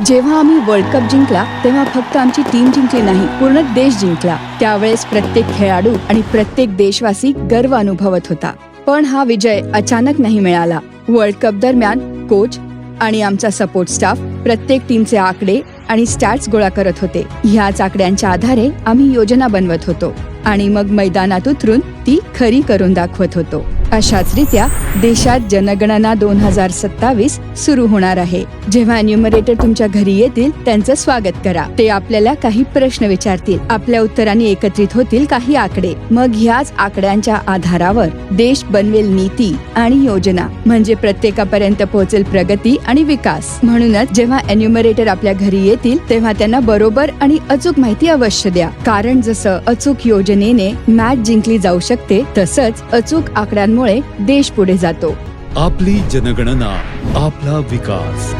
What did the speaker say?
जेव्हा आम्ही world cup जिंकला तेव्हा फक्त आमची टीम जिंकली नाही, पूर्ण देश जिंकला. त्यावेळेस प्रत्येक खेळाडू आणि प्रत्येक देशवासी गर्व अनुभवत होता. पण हा विजय अचानक नाही मिळाला. वर्ल्ड कप दरम्यान कोच आणि आमचा सपोर्ट स्टाफ प्रत्येक टीमचे आकडे आणि स्टॅट्स गोळा करत होते. ह्याच आकड्यांच्या आधारे आम्ही योजना बनवत होतो आणि मग मैदानात उतरून ती खरी करून दाखवत होतो. अशाच रीत्या देशात जनगणना 2027 सुरू होणार आहे. जेव्हा एन्युमरेटर तुमच्या घरी येतील त्यांचं स्वागत करा. ते आपल्याला काही प्रश्न विचारतील. आपल्या उत्तरांनी एकत्रित होतील काही आकडे. मग ह्याच आकड्यांच्या आधारावर देश बनवेल नीती आणि योजना, म्हणजे प्रत्येकापर्यंत पोहोचेल प्रगती आणि विकास. म्हणूनच जेव्हा एन्युमरेटर आपल्या घरी येतील तेव्हा त्यांना बरोबर आणि अचूक माहिती अवश्य द्या. कारण जसं अचूक योजनेने मॅच जिंकली जाऊ शकते, तसंच अचूक आकड्यांमुळे देश पुढे जातो. आपली जनगणना, आपला विकास.